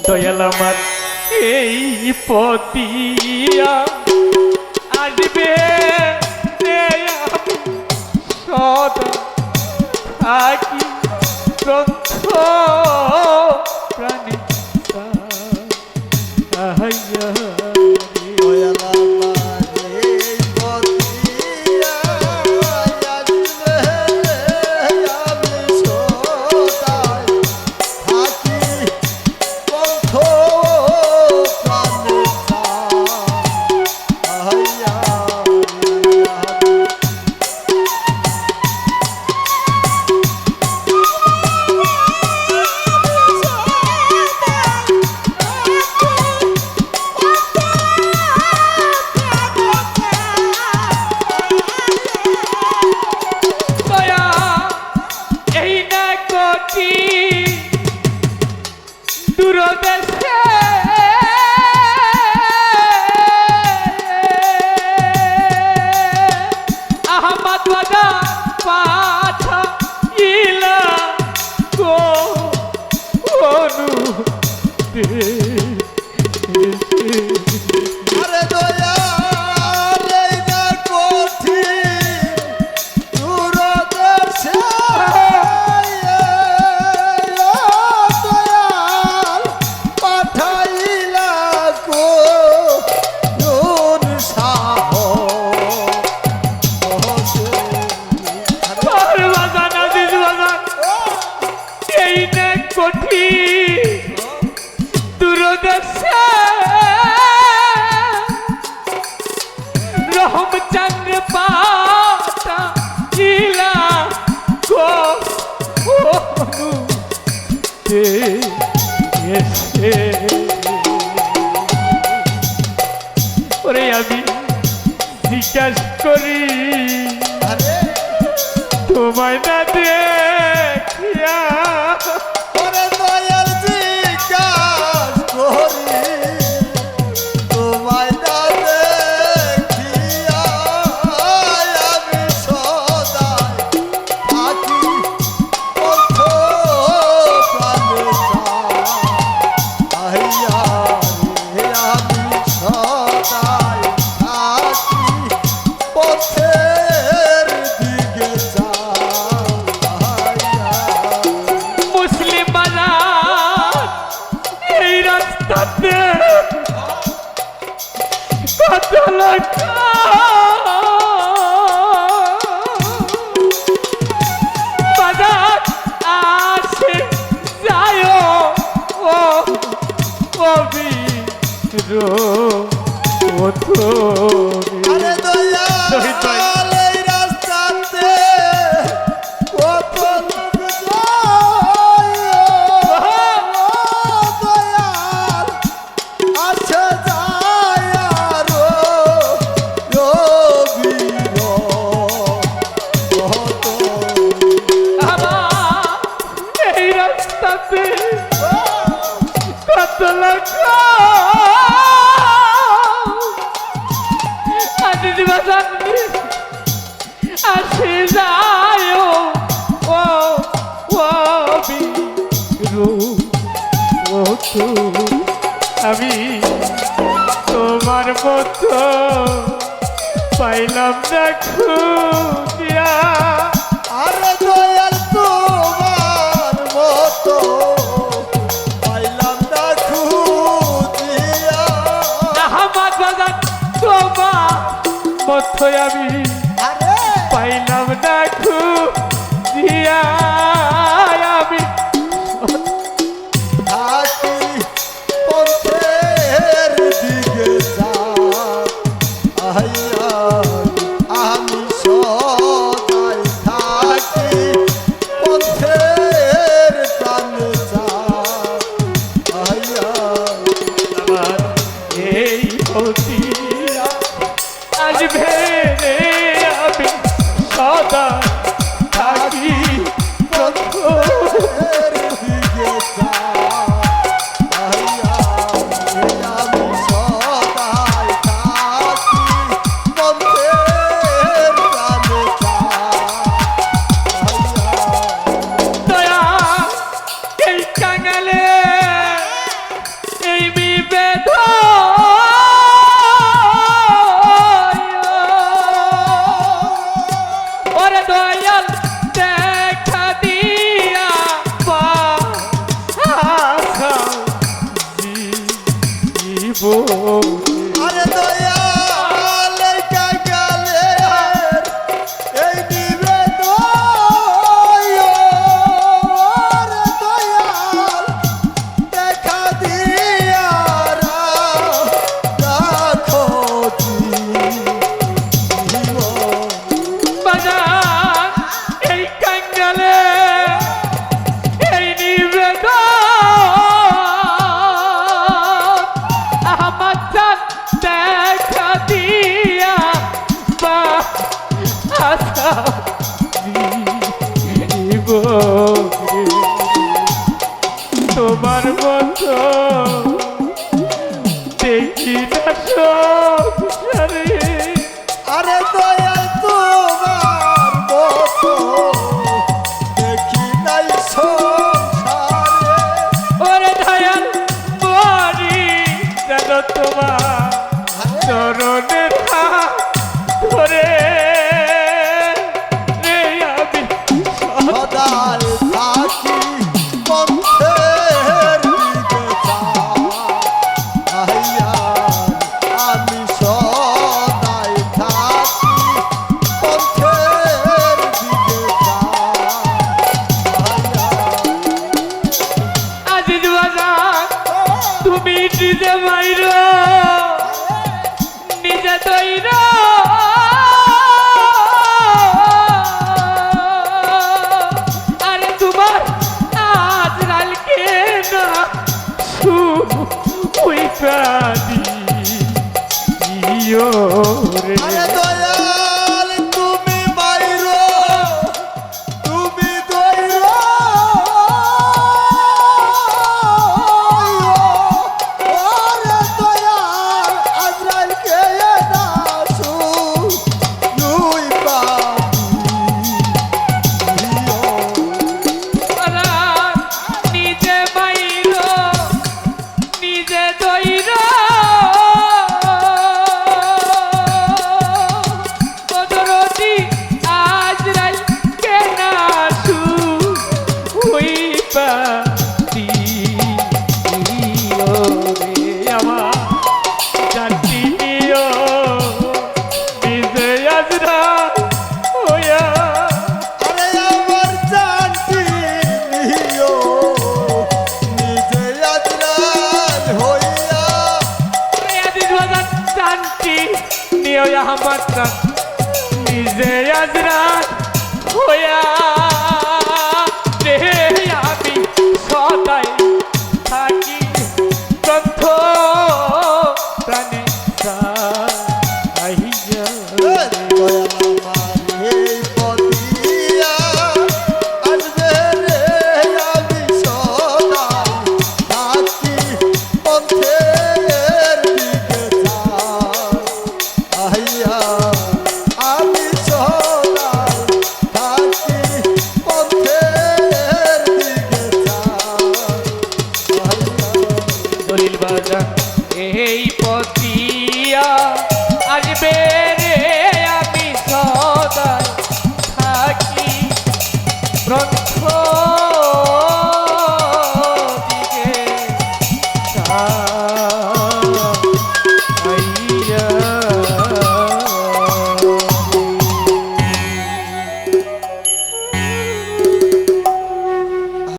দয়াল আমার এই পতিয়া আসবে সদা থাকি গ্রন্থ প্রাণী ওরে আমি জিজ্ঞাস করি তোমায় না দেখিয়া ওরে দয়াল জিজ্ঞাস করি তোমায় না দেখিয়া আমি সদাই থাকি পথ প্রাণে আহিয়া রে আমি সদাই থাকি পথের দিকে মুসলিম বাজার এই রাস্তাতে কত লোক বাজার আসে যায় ও কবির ও তো আরে দয়াল এই রাস্তাতে কত লোক যায় দয়াল আছে যায় আর রবির কত আমার এই রাস্তাতে কত লোক আসে যায় ও আমি তোমার মতো পাইলাম না খুঁজিয়া আরে দয়াল তোমার মতো পাইলাম না খুঁজিয়া আমার দাদা তোমার মতো আমি আরে পাইলাম না খুঁজিয়া আমি থাকি পথের দিকে যা আহিয়া আমি সদাই থাকি পথের প্রাণে যা আহিয়া আমার এই পতিয়া আসবে রে আমি সদা থাকি না সংসারে আরে দয়াল তোমার মতো দেখি নাই সংসারে ওরে দয়াল মরি যেন তোমার চরণের হাত ধরে রে আমি সদাই থাকি পথের দিকে চাহিয়া আমি সদাই থাকি পথের দিকে চাহিয়া আজিজ বাজার তুমি নিজে মাইর নিজে তৈর আরে তোমার আজরালকে না ওই প্রাণী রে আরে দয়াল তুমি মাইরো তুমি দইরো ওরে দয়াল আজরাইল কে নাসু নুই নিজে মাইর নিজে তৈর কদরতি আজরাল কেনা সু ওই পাতি রে আমার জাতি নিজে আজরাল ওয়া আরে আমার জানতি নিও নিজে আজরাইল হইয়া শান্তি নিয়ে আমার নিজে আজরা হইয়া রে আমি সদাই থাকি গ্রন্থ প্রাণে সাহিয়া দলিল বাজার এই পতিয়া